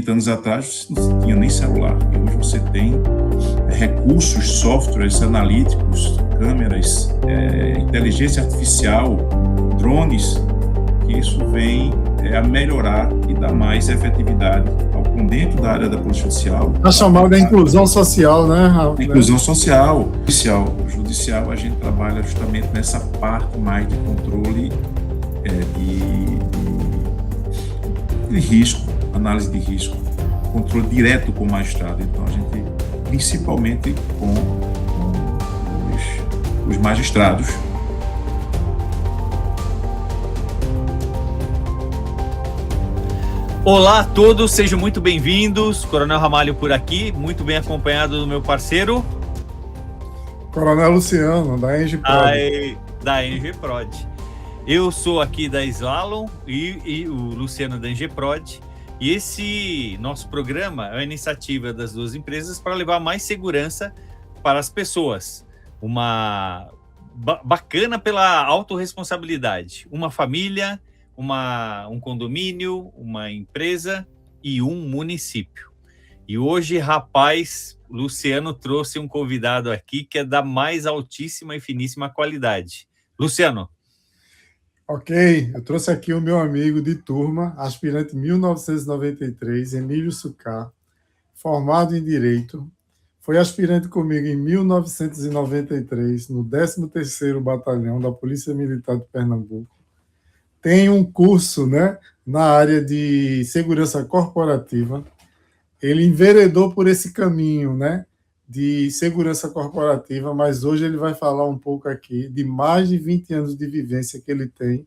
30 anos atrás não tinha nem celular, e hoje você tem recursos, softwares analíticos, câmeras, inteligência artificial, drones, que isso vem a melhorar e dar mais efetividade dentro da área da Polícia Judicial. A chamada inclusão social, né, Raul? Inclusão social. Judicial, a gente trabalha justamente nessa parte mais de controle de risco, análise de risco, controle direto com o magistrado. Então, a gente, principalmente com os magistrados. Olá a todos, sejam muito bem-vindos. Coronel Ramalho por aqui, muito bem acompanhado do meu parceiro Coronel Luciano, da ENGE Prod. Da ENGE Prod. Eu sou aqui da Slalom e o Luciano da ENGE Prod. E esse nosso programa é uma iniciativa das duas empresas para levar mais segurança para as pessoas. Uma bacana pela autorresponsabilidade. Uma família, um condomínio, uma empresa e um município. E hoje, rapaz, Luciano trouxe um convidado aqui que é da mais altíssima e finíssima qualidade. Luciano. Ok, eu trouxe aqui o meu amigo de turma, aspirante 1993, Emílio Succar, formado em Direito, foi aspirante comigo em 1993, no 13º Batalhão da Polícia Militar de Pernambuco. Tem um curso, né, na área de segurança corporativa. Ele enveredou por esse caminho, né, de segurança corporativa, mas hoje ele vai falar um pouco aqui de mais de 20 anos de vivência que ele tem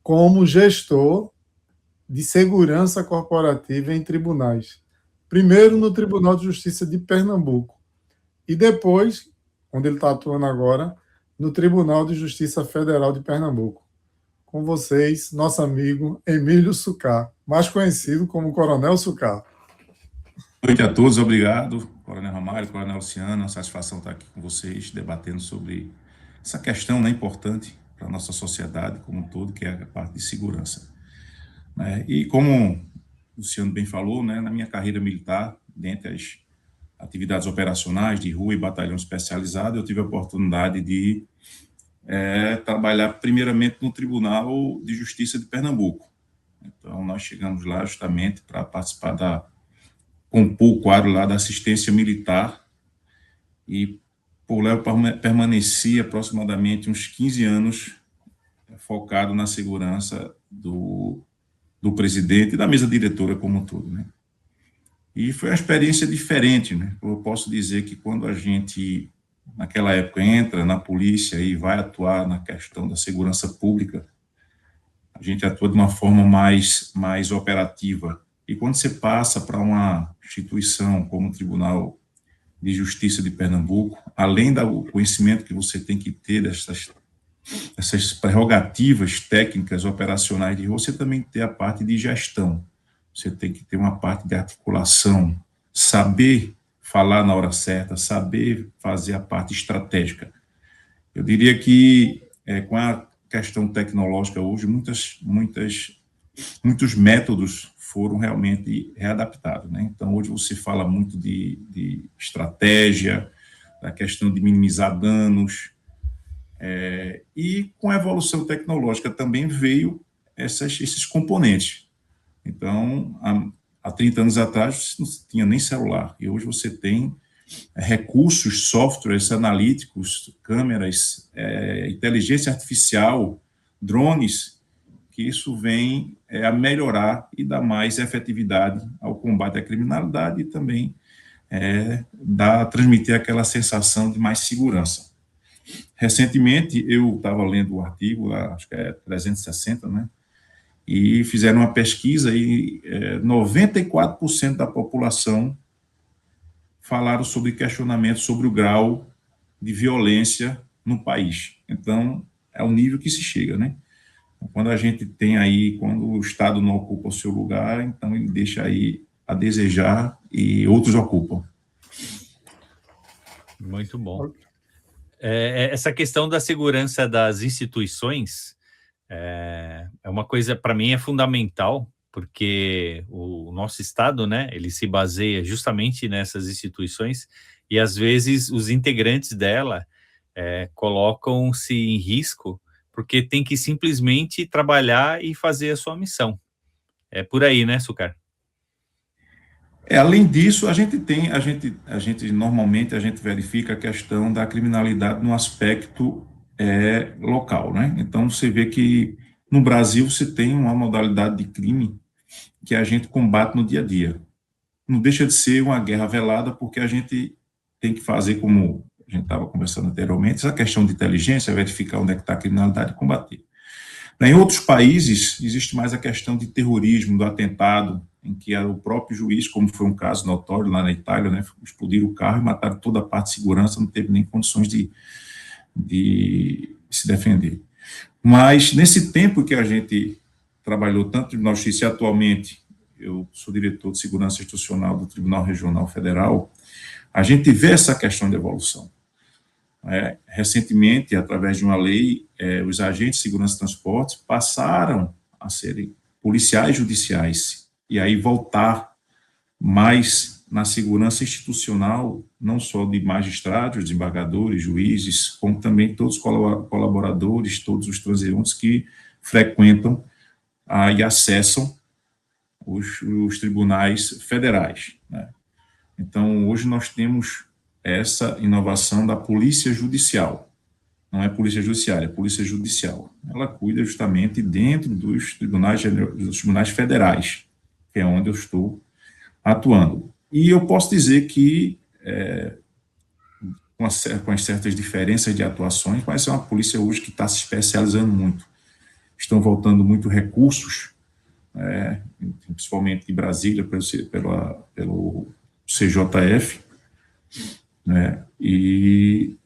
como gestor de segurança corporativa em tribunais. Primeiro no Tribunal de Justiça de Pernambuco e depois, onde ele está atuando agora, no Tribunal de Justiça Federal de Pernambuco. Com vocês, nosso amigo Emílio Succar, mais conhecido como Coronel Succar. Boa noite a todos, obrigado, Coronel Ramalho, Coronel Luciano, a satisfação estar aqui com vocês, debatendo sobre essa questão, né, importante para a nossa sociedade como um todo, que é a parte de segurança. E como o Luciano bem falou, né, na minha carreira militar, dentre as atividades operacionais de rua e batalhão especializado, eu tive a oportunidade de trabalhar primeiramente no Tribunal de Justiça de Pernambuco. Então, nós chegamos lá justamente para participar compor o quadro lá da assistência militar e por lá eu permaneci aproximadamente uns 15 anos focado na segurança do presidente e da mesa diretora como um todo, né? E foi uma experiência diferente, né? Eu posso dizer que quando a gente naquela época entra na polícia e vai atuar na questão da segurança pública, a gente atua de uma forma mais operativa. E quando você passa para uma instituição como o Tribunal de Justiça de Pernambuco, além do conhecimento que você tem que ter dessas prerrogativas técnicas operacionais de rua, você também tem a parte de gestão. Você tem que ter uma parte de articulação, saber falar na hora certa, saber fazer a parte estratégica. Eu diria que, com a questão tecnológica hoje, muitos métodos foram realmente readaptados, né? Então, hoje você fala muito de estratégia, da questão de minimizar danos, e com a evolução tecnológica também veio esses componentes. Então, há 30 anos atrás, não tinha nem celular, e hoje você tem recursos, softwares analíticos, câmeras, inteligência artificial, drones, que isso vem a melhorar e dar mais efetividade ao combate à criminalidade e também transmitir aquela sensação de mais segurança. Recentemente, eu estava lendo o artigo, acho que é 360, né? E fizeram uma pesquisa e 94% da população falaram sobre questionamentos sobre o grau de violência no país. Então, é o nível que se chega, né? Quando a gente tem aí, quando o Estado não ocupa o seu lugar, então ele deixa aí a desejar e outros ocupam. Muito bom. Essa questão da segurança das instituições é uma coisa, para mim, é fundamental, porque o nosso Estado, né, ele se baseia justamente nessas instituições e, às vezes, os integrantes dela colocam-se em risco porque tem que simplesmente trabalhar e fazer a sua missão. É por aí, né, Sucar? Além disso, normalmente a gente verifica a questão da criminalidade no aspecto local, né? Então, você vê que no Brasil você tem uma modalidade de crime que a gente combate no dia a dia. Não deixa de ser uma guerra velada, porque a gente tem que fazer, como a gente estava conversando anteriormente, essa questão de inteligência, verificar onde é que está a criminalidade e combater. Em outros países, existe mais a questão de terrorismo, do atentado, em que o próprio juiz, como foi um caso notório lá na Itália, né, explodiram o carro e mataram toda a parte de segurança, não teve nem condições de se defender. Mas, nesse tempo que a gente trabalhou tanto no Tribunal de Justiça, e atualmente eu sou diretor de Segurança Institucional do Tribunal Regional Federal, a gente vê essa questão de evolução. Recentemente, através de uma lei, os agentes de segurança e transporte passaram a serem policiais judiciais, e aí voltar mais na segurança institucional, não só de magistrados, desembargadores, juízes, como também todos os colaboradores, todos os transeuntes que frequentam e acessam os tribunais federais, né? Então, hoje nós temos essa inovação da polícia judicial. Não é polícia judiciária, é polícia judicial. Ela cuida justamente dentro dos tribunais federais, que é onde eu estou atuando. E eu posso dizer que, com as certas diferenças de atuações, mas é uma polícia hoje que está se especializando muito. Estão voltando muito recursos, principalmente de Brasília, pelo CJF, né, e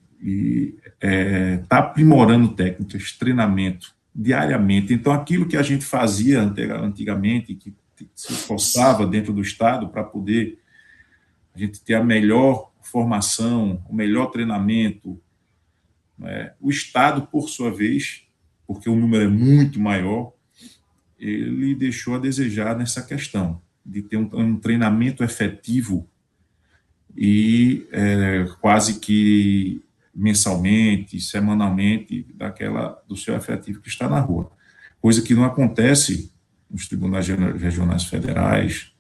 está aprimorando técnicas, treinamento diariamente. Então, aquilo que a gente fazia antigamente, que se esforçava dentro do Estado para poder a gente ter a melhor formação, o melhor treinamento, né, o Estado, por sua vez, porque o número é muito maior, ele deixou a desejar nessa questão de ter um treinamento efetivo e quase que mensalmente, semanalmente, do seu efetivo que está na rua. Coisa que não acontece nos tribunais regionais federais.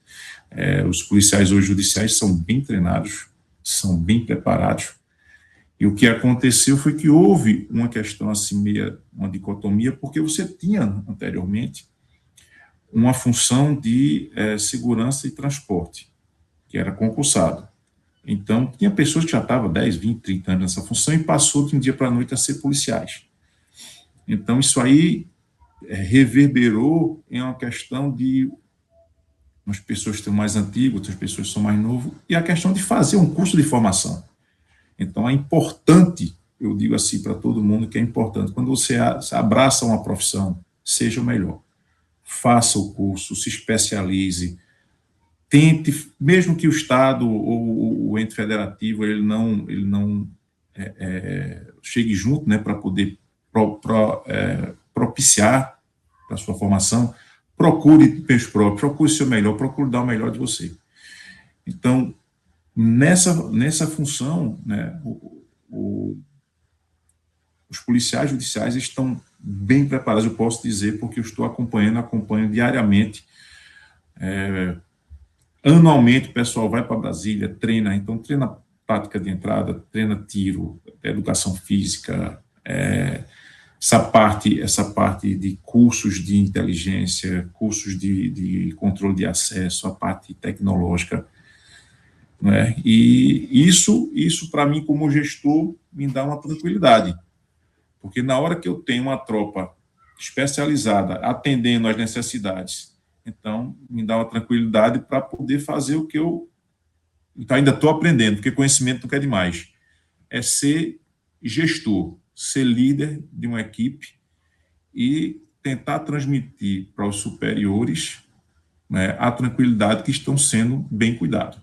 Os policiais hoje judiciais são bem treinados, são bem preparados. E o que aconteceu foi que houve uma questão assim, uma dicotomia, porque você tinha anteriormente uma função de segurança e transporte, que era concursado. Então, tinha pessoas que já estavam 10, 20, 30 anos nessa função e passou de um dia para a noite a ser policiais. Então, isso aí reverberou em uma questão de umas pessoas estão mais antigas, outras pessoas são mais novas, e a questão de fazer um curso de formação. Então, é importante, eu digo assim para todo mundo que é importante, quando você abraça uma profissão, seja o melhor. Faça o curso, se especialize, tente, mesmo que o Estado ou o ente federativo ele não chegue junto, né, para poder propiciar a sua formação, procure meios próprios, procure o seu melhor, procure dar o melhor de você. Então, nessa função, né, os policiais judiciais estão bem preparados, eu posso dizer, porque eu estou acompanho diariamente. Anualmente o pessoal vai para Brasília, treina prática de entrada, treina tiro, educação física, essa parte de cursos de inteligência, cursos de controle de acesso, a parte tecnológica, né? E isso para mim, como gestor, me dá uma tranquilidade, porque na hora que eu tenho uma tropa especializada, atendendo às necessidades, então me dá uma tranquilidade para poder fazer o que eu ainda estou aprendendo, porque conhecimento nunca é demais, é ser gestor, ser líder de uma equipe e tentar transmitir para os superiores, né, a tranquilidade que estão sendo bem cuidados.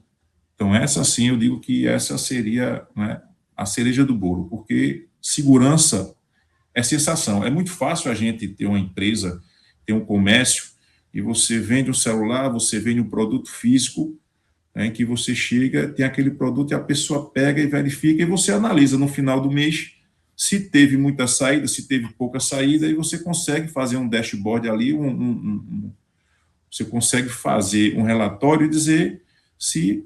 Então, essa sim, eu digo que essa seria, né, a cereja do bolo, porque segurança é sensação. É muito fácil a gente ter uma empresa, ter um comércio, e você vende um celular, você vende um produto físico, em que você chega, tem aquele produto e a pessoa pega e verifica, e você analisa no final do mês se teve muita saída, se teve pouca saída, e você consegue fazer um dashboard ali, você consegue fazer um relatório e dizer se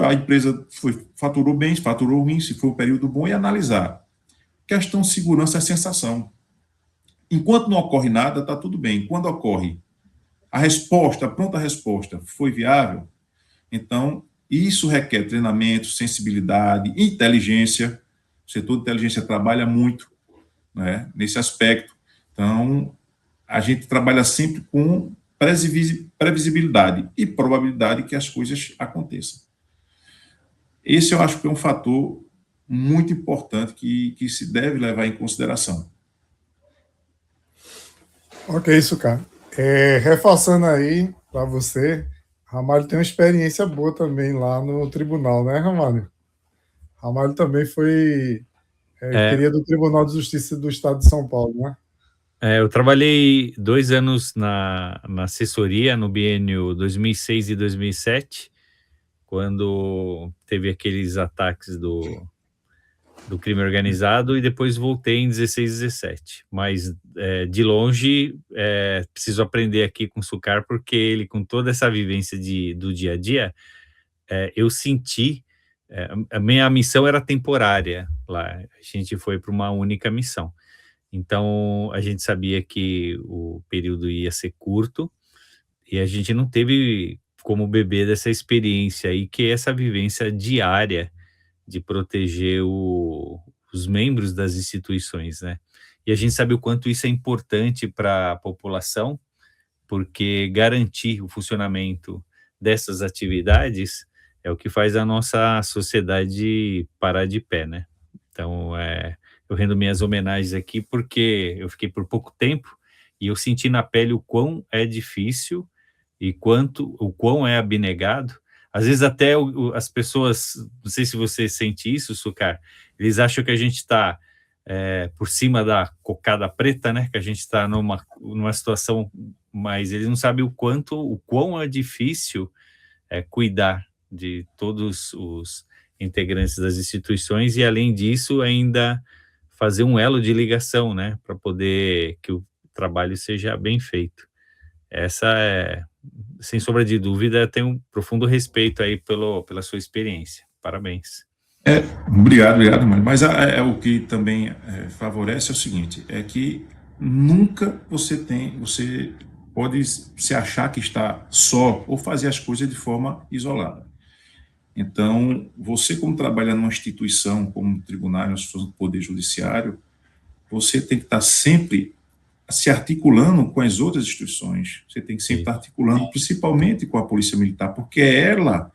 a empresa faturou bem, se faturou ruim, se foi um período bom, e analisar. Questão de segurança é sensação. Enquanto não ocorre nada, está tudo bem. Quando ocorre a pronta resposta foi viável, então isso requer treinamento, sensibilidade, inteligência. O setor de inteligência trabalha muito, né, nesse aspecto. Então, a gente trabalha sempre com previsibilidade e probabilidade que as coisas aconteçam. Esse eu acho que é um fator muito importante que se deve levar em consideração. Ok, isso, cara. Reforçando aí para você, Ramalho tem uma experiência boa também lá no tribunal, né, Ramalho? Ramalho também foi cria do Tribunal de Justiça do Estado de São Paulo, né? Eu trabalhei 2 anos na assessoria no biênio 2006 e 2007, quando teve aqueles ataques do crime organizado, e depois voltei em 16 e 17. Mas, de longe, preciso aprender aqui com o Sucar, porque ele, com toda essa vivência do dia a dia, eu senti... a minha missão era temporária lá, a gente foi para uma única missão. Então, a gente sabia que o período ia ser curto, e a gente não teve como beber dessa experiência aí, que é essa vivência diária de proteger os membros das instituições, né? E a gente sabe o quanto isso é importante para a população, porque garantir o funcionamento dessas atividades é o que faz a nossa sociedade parar de pé, né? Então, eu rendo minhas homenagens aqui porque eu fiquei por pouco tempo e eu senti na pele o quão é difícil e o quão é abnegado. Às vezes até as pessoas, não sei se você sente isso, Sucar, eles acham que a gente está por cima da cocada preta, né? Que a gente está numa situação, mas eles não sabem o quão é difícil cuidar de todos os integrantes das instituições, e além disso ainda fazer um elo de ligação, né, para poder que o trabalho seja bem feito. Essa sem sombra de dúvida, tenho um profundo respeito aí pela sua experiência. Parabéns. Obrigado, Mário. Mas o que também favorece é o seguinte, é que nunca você pode se achar que está só ou fazer as coisas de forma isolada. Então, você, como trabalha numa instituição, como o tribunal, no poder judiciário, você tem que estar sempre se articulando com as outras instituições. Você tem que sempre estar articulando, principalmente com a Polícia Militar, porque é ela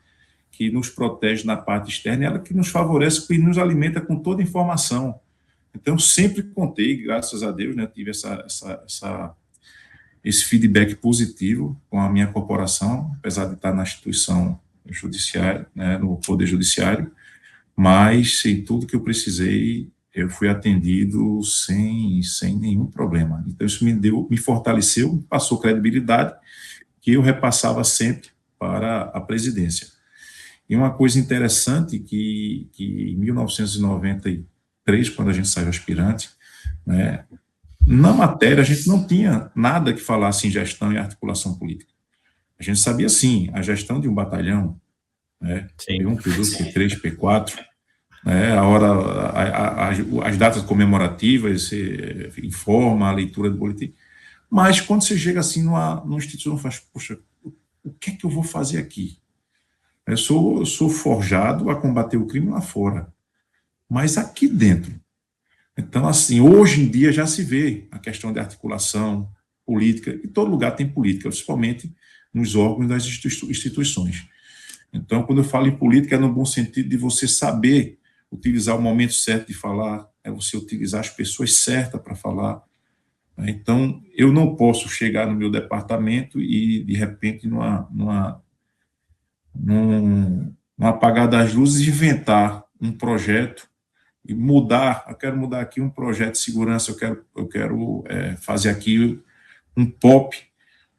que nos protege na parte externa, é ela que nos favorece e nos alimenta com toda a informação. Então, sempre contei, graças a Deus, né, tive esse feedback positivo com a minha corporação, apesar de estar na instituição judiciária, né, no Poder Judiciário, mas em tudo que eu precisei, eu fui atendido sem nenhum problema. Então, isso me fortaleceu, me passou credibilidade, que eu repassava sempre para a presidência. E uma coisa interessante que em 1993, quando a gente saiu aspirante, né, na matéria a gente não tinha nada que falasse em gestão e articulação política. A gente sabia, sim, a gestão de um batalhão, né, P1, P2, P3, P4, né, as datas comemorativas, você informa, a leitura do boletim, mas quando você chega assim numa instituição, faz, poxa, o que é que eu vou fazer aqui? Eu sou forjado a combater o crime lá fora, mas aqui dentro. Então, assim, hoje em dia já se vê a questão de articulação política, em todo lugar tem política, principalmente nos órgãos das instituições. Então, quando eu falo em política, é no bom sentido de você saber utilizar o momento certo de falar, é você utilizar as pessoas certas para falar. Então, eu não posso chegar no meu departamento e, de repente, num apagar das luzes, inventar um projeto e mudar. Eu quero mudar aqui um projeto de segurança, eu quero fazer aqui um POP,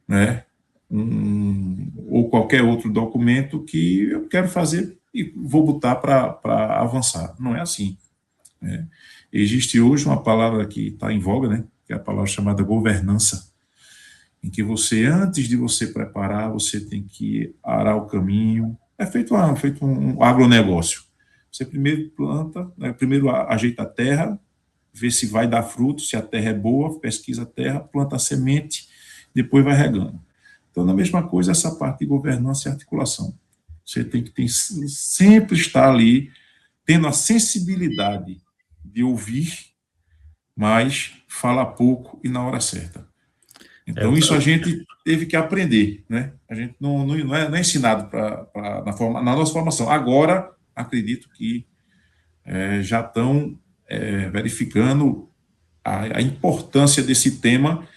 né, ou qualquer outro documento que eu quero fazer e vou botar para avançar. Não é assim. Né? Existe hoje uma palavra que está em voga, né? Que é a palavra chamada governança, em que você, antes de você preparar, você tem que arar o caminho. É feito um agronegócio. Você primeiro planta, né? Primeiro ajeita a terra, vê se vai dar fruto, se a terra é boa, pesquisa a terra, planta a semente, depois vai regando. Então, na mesma coisa, essa parte de governança e articulação. Você tem que sempre estar ali, tendo a sensibilidade de ouvir, mas falar pouco e na hora certa. Então, isso a gente teve que aprender, né? A gente não é ensinado na nossa formação. Agora, acredito que já estão verificando a importância desse tema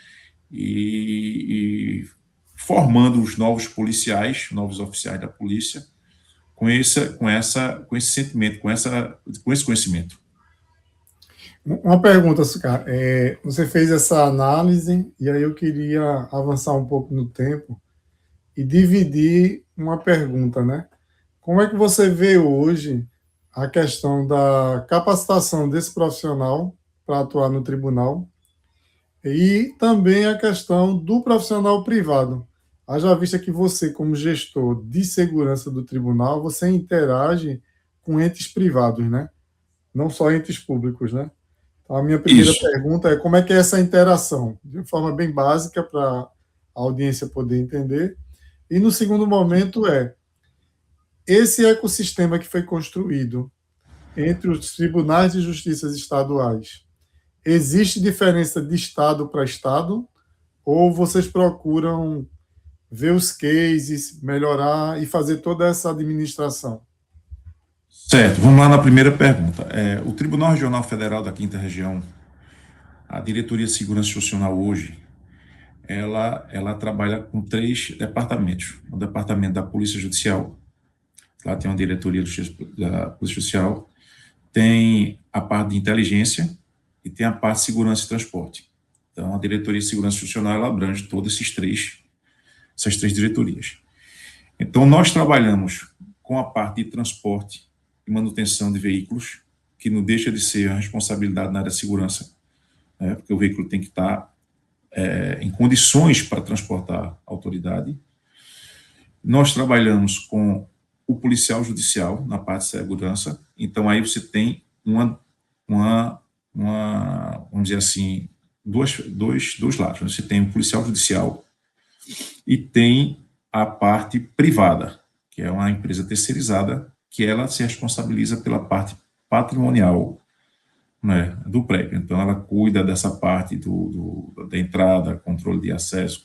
e formando os novos policiais, novos oficiais da polícia, com esse sentimento, com esse conhecimento. Uma pergunta, Sucar. Você fez essa análise e aí eu queria avançar um pouco no tempo e dividir uma pergunta, né? Como é que você vê hoje a questão da capacitação desse profissional para atuar no tribunal e também a questão do profissional privado? Haja vista que você, como gestor de segurança do tribunal, você interage com entes privados, né? Não só entes públicos, né? Então, a minha primeira pergunta é como é que é essa interação, de forma bem básica para a audiência poder entender. E no segundo momento esse ecossistema que foi construído entre os tribunais de justiça estaduais, existe diferença de estado para estado ou vocês procuram ver os cases, melhorar e fazer toda essa administração? Certo, vamos lá na primeira pergunta. O Tribunal Regional Federal da Quinta Região, a Diretoria de Segurança Institucional hoje, ela trabalha com 3 departamentos. O departamento da Polícia Judicial, lá tem uma diretoria da Polícia Judicial, tem a parte de inteligência e tem a parte de segurança e transporte. Então, a Diretoria de Segurança Institucional, ela abrange todas essas 3 diretorias. Então, nós trabalhamos com a parte de transporte e manutenção de veículos, que não deixa de ser a responsabilidade na área de segurança, né, porque o veículo tem que estar em condições para transportar a autoridade. Nós trabalhamos com o policial judicial na parte de segurança, então aí você tem vamos dizer assim, dois lados. Você tem o policial judicial e tem a parte privada, que é uma empresa terceirizada, que ela se responsabiliza pela parte patrimonial, né, do prédio. Então, ela cuida dessa parte da entrada, controle de acesso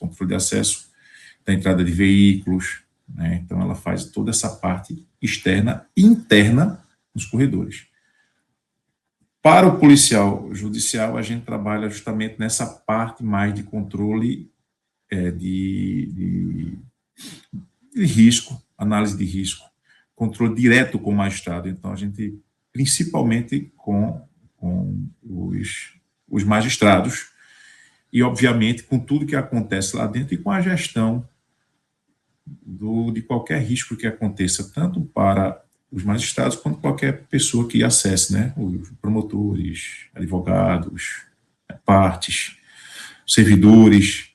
da entrada de veículos, né? Então, ela faz toda essa parte externa e interna nos corredores. Para o policial judicial, a gente trabalha justamente nessa parte mais de controle de risco, análise de risco, controle direto com o magistrado. Então, a gente, principalmente com os magistrados, e, obviamente, com tudo que acontece lá dentro e com a gestão de qualquer risco que aconteça, tanto para os magistrados quanto qualquer pessoa que acesse, né? Os promotores, advogados, partes, servidores.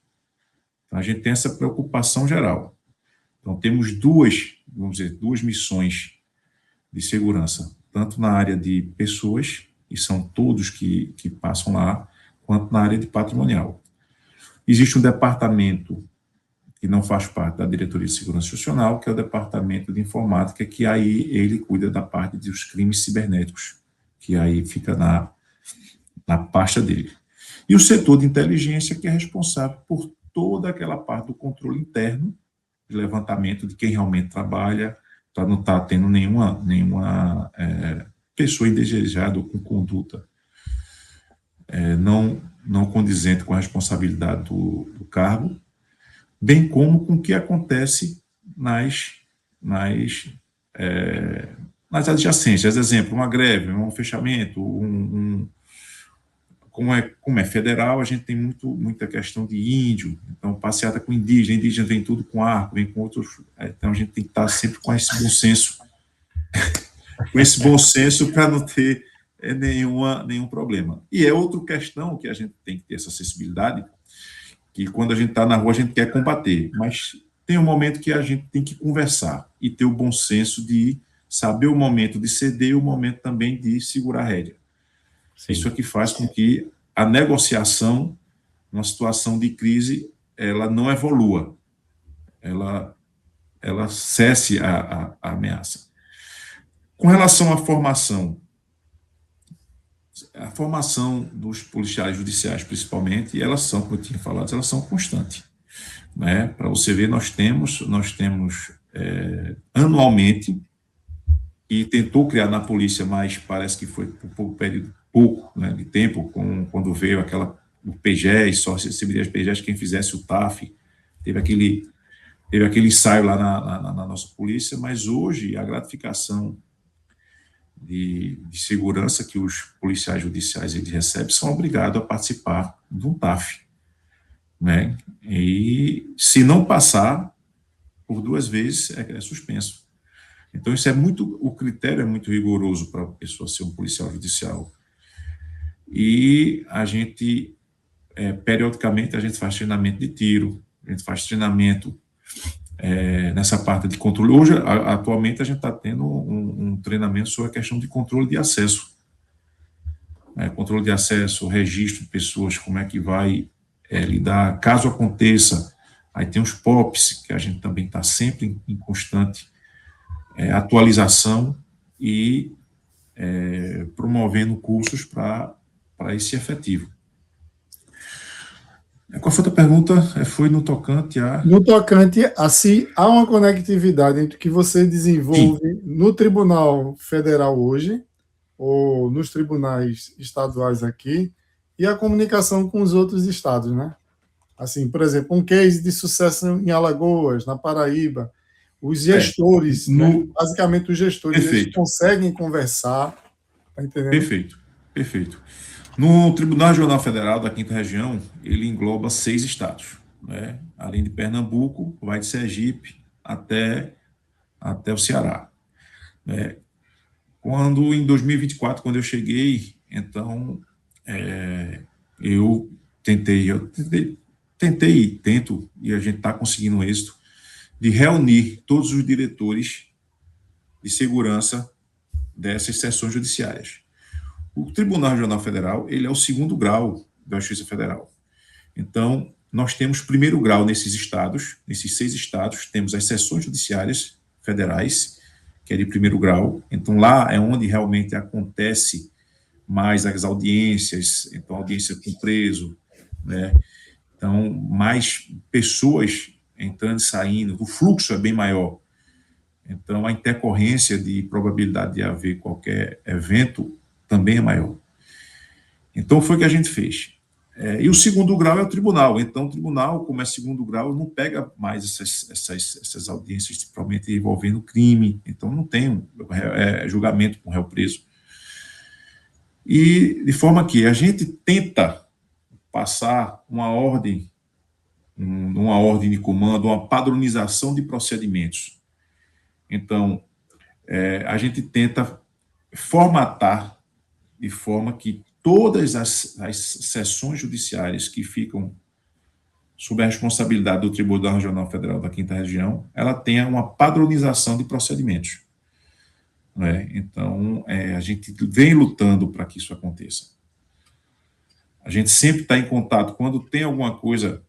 Então, a gente tem essa preocupação geral. Então, temos duas missões de segurança, tanto na área de pessoas, e são todos que passam lá, quanto na área de patrimonial. Existe um departamento que não faz parte da Diretoria de Segurança Institucional, que é o Departamento de Informática, que aí ele cuida da parte dos crimes cibernéticos, que aí fica na pasta dele. E o setor de inteligência, que é responsável por toda aquela parte do controle interno, de levantamento de quem realmente trabalha, para não estar tendo nenhuma pessoa indesejada ou com conduta não condizente com a responsabilidade do cargo, bem como com o que acontece nas adjacências. Exemplo, uma greve, um fechamento, como é federal, a gente tem muita questão de índio, então passeata com indígena vem tudo com arco, vem com outros, então a gente tem que estar sempre com esse bom senso para não ter nenhum problema. E é outra questão que a gente tem que ter essa acessibilidade, que quando a gente está na rua a gente quer combater, mas tem um momento que a gente tem que conversar e ter o bom senso de saber o momento de ceder e o momento também de segurar a rédea. Sim. Isso é que faz com que a negociação, numa situação de crise, ela não evolua, ela cesse a ameaça. Com relação à formação, a formação dos policiais judiciais, principalmente, elas são, como eu tinha falado, elas são constantes. Né? Para você ver, nós temos anualmente, e tentou criar na polícia, mas parece que foi por período pouco, né, de tempo, quando veio o PGES, só receberia as PGES quem fizesse o TAF, teve aquele ensaio lá na nossa polícia, mas hoje a gratificação de segurança que os policiais judiciais eles recebem são obrigados a participar de um TAF, né? E se não passar por 2 vezes é suspenso. Então o critério é muito rigoroso para a pessoa ser um policial judicial. E a gente periodicamente a gente faz treinamento de tiro, a gente faz treinamento nessa parte de controle. Hoje, atualmente, a gente está tendo um treinamento sobre a questão de controle de acesso. Controle de acesso, registro de pessoas, como é que vai lidar, caso aconteça. Aí tem os POPs, que a gente também está sempre em constante atualização e promovendo cursos para esse efetivo. Qual foi a outra pergunta? Foi no tocante a... No tocante a se há uma conectividade entre o que você desenvolve Sim. no Tribunal Federal hoje, ou nos tribunais estaduais aqui, e a comunicação com os outros estados, né? Assim, por exemplo, um case de sucesso em Alagoas, na Paraíba, os gestores, né? Basicamente os gestores, eles conseguem conversar, tá entendendo? Perfeito. No Tribunal Regional Federal da 5ª Região, ele engloba 6 estados, né? Além de Pernambuco, vai de Sergipe até o Ceará. Né? Em 2024, quando eu cheguei, então, eu tentei e tento, e a gente está conseguindo êxito, de reunir todos os diretores de segurança dessas seções judiciárias. O Tribunal Regional Federal, ele é o 2º grau da Justiça Federal. Então, nós temos 1º grau nesses estados, nesses 6 estados, temos as seções judiciárias federais, que é de 1º grau. Então, lá é onde realmente acontece mais as audiências, então, audiência com preso, né? Então, mais pessoas entrando e saindo, o fluxo é bem maior. Então, a intercorrência de probabilidade de haver qualquer evento também é maior. Então, foi o que a gente fez. E o 2º grau é o tribunal. Então, o tribunal, como é 2º grau, não pega mais essas audiências, principalmente envolvendo crime. Então, não tem julgamento com réu preso. E, de forma que a gente tenta passar uma ordem de comando, uma padronização de procedimentos. Então, a gente tenta formatar de forma que todas as seções judiciárias que ficam sob a responsabilidade do Tribunal Regional Federal da 5ª Região, ela tenha uma padronização de procedimentos. Né? Então, a gente vem lutando para que isso aconteça. A gente sempre está em contato. Quando tem alguma coisa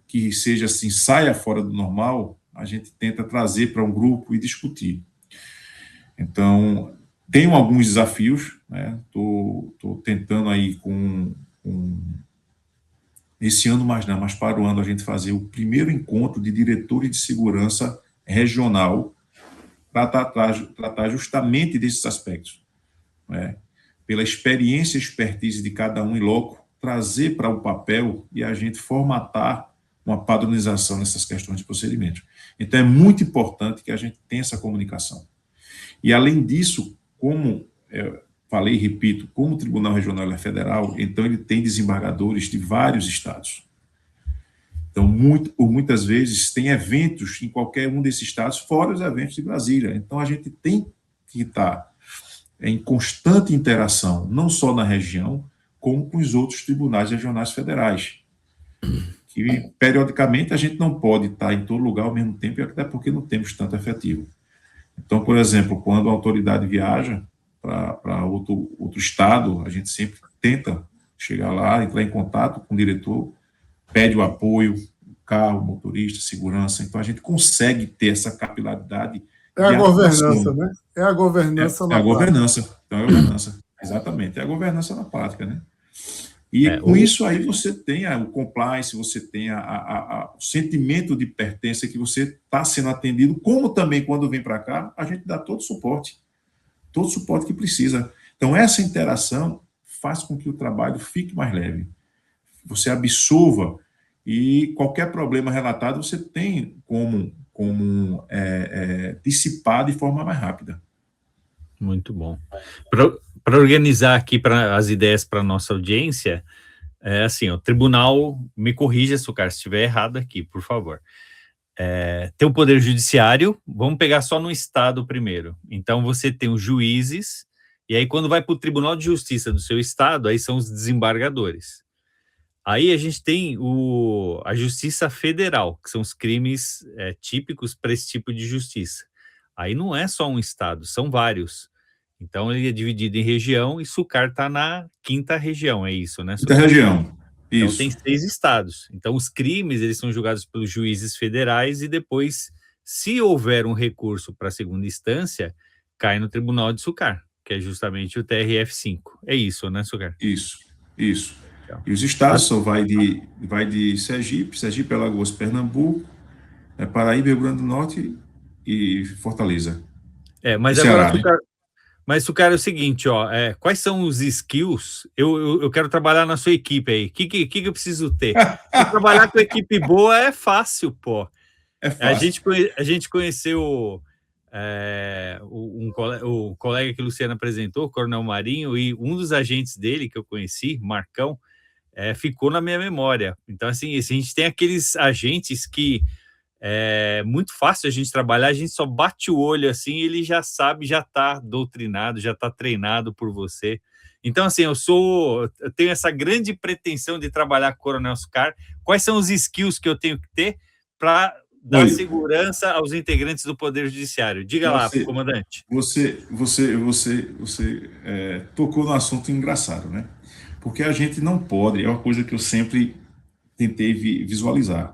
que seja assim, saia fora do normal, a gente tenta trazer para um grupo e discutir. Então, tenho alguns desafios, né? Tô tentando aí esse ano mais para o ano a gente fazer o primeiro encontro de diretores de segurança regional para tratar justamente desses aspectos, né? Pela experiência e expertise de cada um em loco, trazer para o papel e a gente formatar uma padronização nessas questões de procedimentos. Então, é muito importante que a gente tenha essa comunicação. E, além disso, como falei e repito, como o Tribunal Regional é federal, então ele tem desembargadores de vários estados. Então, por muitas vezes, tem eventos em qualquer um desses estados, fora os eventos de Brasília. Então, a gente tem que estar em constante interação, não só na região, como com os outros tribunais regionais federais. Que, periodicamente, a gente não pode estar em todo lugar ao mesmo tempo, até porque não temos tanto efetivo. Então, por exemplo, quando a autoridade viaja para outro estado, a gente sempre tenta chegar lá, entrar em contato com o diretor, pede o apoio, carro, motorista, segurança. Então, a gente consegue ter essa capilaridade. É a governança, né? É a governança na prática. Então, é a governança, exatamente. É a governança na prática, né? E com isso aí você tem o compliance, você tem o sentimento de pertença que você está sendo atendido, como também quando vem para cá, a gente dá todo o suporte que precisa. Então, essa interação faz com que o trabalho fique mais leve. Você absorva e qualquer problema relatado você tem como dissipar de forma mais rápida. Muito bom. Para organizar aqui as ideias para a nossa audiência, assim, o tribunal, me corrija, Sucar, se estiver errado aqui, por favor. Tem o Poder Judiciário, vamos pegar só no Estado primeiro. Então, você tem os juízes, e aí quando vai para o Tribunal de Justiça do seu Estado, aí são os desembargadores. Aí a gente tem a Justiça Federal, que são os crimes típicos para esse tipo de justiça. Aí não é só um estado, são vários. Então ele é dividido em região e Sucar está na 5ª região, é isso, né, Sucar? 5ª região, isso. Então tem 6 estados. Então os crimes, eles são julgados pelos juízes federais e depois, se houver um recurso para a 2ª instância, cai no Tribunal de Sucar, que é justamente o TRF5. É isso, né, Sucar? Isso. E os estados só vai de Sergipe, Alagoas, Pernambuco, Paraíba, Rio Grande do Norte e Fortaleza. Mas agora, Sucar, é o seguinte, quais são os skills? Eu quero trabalhar na sua equipe aí. O que eu preciso ter? Trabalhar com equipe boa é fácil, pô. É fácil. A gente conheceu o colega que o Luciano apresentou, o Coronel Marinho, e um dos agentes dele que eu conheci, Marcão, ficou na minha memória. Então, assim, a gente tem aqueles agentes que é muito fácil a gente trabalhar, a gente só bate o olho assim, ele já sabe, já está doutrinado, já está treinado por você. Então, assim, eu tenho essa grande pretensão de trabalhar com o Coronel Sucar. Quais são os skills que eu tenho que ter para dar segurança aos integrantes do Poder Judiciário? Diga lá, comandante. Você tocou no assunto engraçado, né? Porque a gente não pode, é uma coisa que eu sempre tentei visualizar.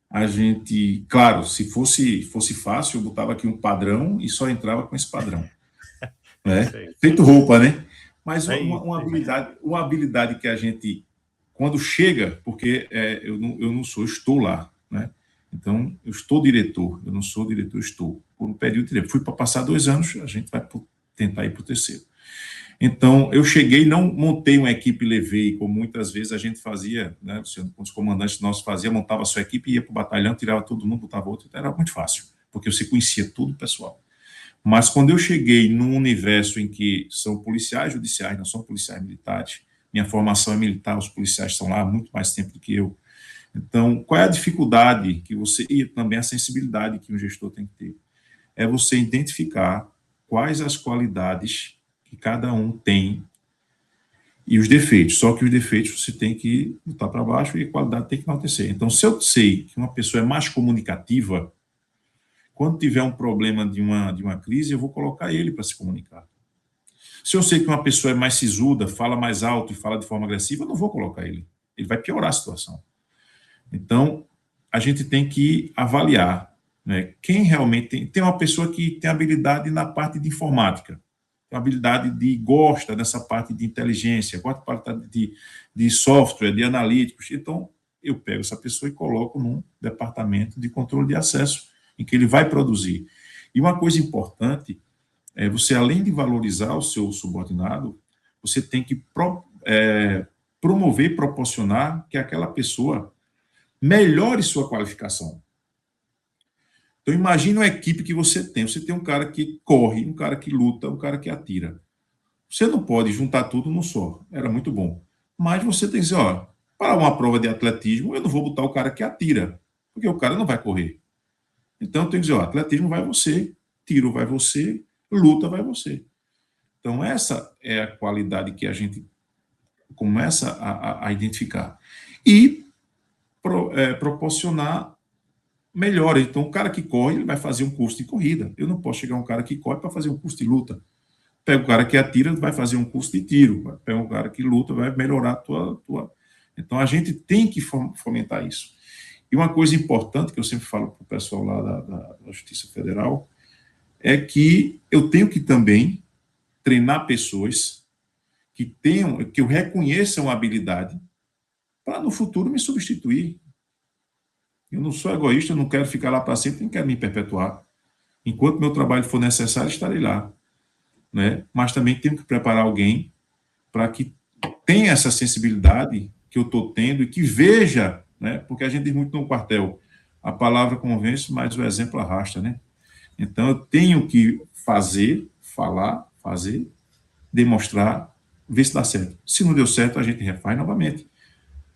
A gente, claro, se fosse fácil, eu botava aqui um padrão e só entrava com esse padrão. Né? Feito roupa, né? Mas uma habilidade que a gente, quando chega, porque eu não sou, estou lá, né? Então, eu estou diretor, eu não sou diretor, estou por um período de tempo. Fui para passar 2 anos, a gente vai tentar ir para o 3º. Então, eu cheguei, não montei uma equipe, levei, como muitas vezes a gente fazia, né, os comandantes nossos faziam, montava a sua equipe, ia para o batalhão, tirava todo mundo, botava outro, então era muito fácil, porque você conhecia todo o pessoal. Mas quando eu cheguei num universo em que são policiais judiciais, não são policiais militares, minha formação é militar, os policiais estão lá há muito mais tempo do que eu. Então, qual é a dificuldade que você, e também a sensibilidade que um gestor tem que ter? É você identificar quais as qualidades que cada um tem e os defeitos. Só que os defeitos você tem que botar para baixo e a qualidade tem que enaltecer. Então, se eu sei que uma pessoa é mais comunicativa, quando tiver um problema de uma crise, eu vou colocar ele para se comunicar. Se eu sei que uma pessoa é mais sisuda, fala mais alto e fala de forma agressiva, eu não vou colocar ele. Ele vai piorar a situação. Então, a gente tem que avaliar, né, quem realmente tem uma pessoa que tem habilidade na parte de informática, tem habilidade gosta dessa parte de inteligência, gosta da parte de software, de analíticos. Então, eu pego essa pessoa e coloco num departamento de controle de acesso, em que ele vai produzir. E uma coisa importante é você, além de valorizar o seu subordinado, você tem que promover, proporcionar que aquela pessoa melhore sua qualificação. Então, imagine uma equipe que você tem. Você tem um cara que corre, um cara que luta, um cara que atira. Você não pode juntar tudo num só. Era muito bom. Mas você tem que dizer, ó, para uma prova de atletismo, eu não vou botar o cara que atira, porque o cara não vai correr. Então, eu tenho que dizer, ó, atletismo vai você, tiro vai você, luta vai você. Então, essa é a qualidade que a gente começa a identificar. E proporcionar melhor. Então, o cara que corre, ele vai fazer um curso de corrida. Eu não posso chegar um cara que corre para fazer um curso de luta. Pega o cara que atira, vai fazer um curso de tiro. Pega um cara que luta, vai melhorar a tua... Então, a gente tem que fomentar isso. E uma coisa importante que eu sempre falo para o pessoal lá da Justiça Federal é que eu tenho que também treinar pessoas que eu reconheça uma habilidade para no futuro me substituir. Eu não sou egoísta, eu não quero ficar lá para sempre, não quero me perpetuar. Enquanto meu trabalho for necessário, estarei lá. Né? Mas também tenho que preparar alguém para que tenha essa sensibilidade que eu estou tendo e que veja, né? Porque a gente diz muito no quartel, a palavra convence, mas o exemplo arrasta, né? Então, eu tenho que fazer, falar, fazer, demonstrar, ver se dá certo. Se não deu certo, a gente refaz novamente.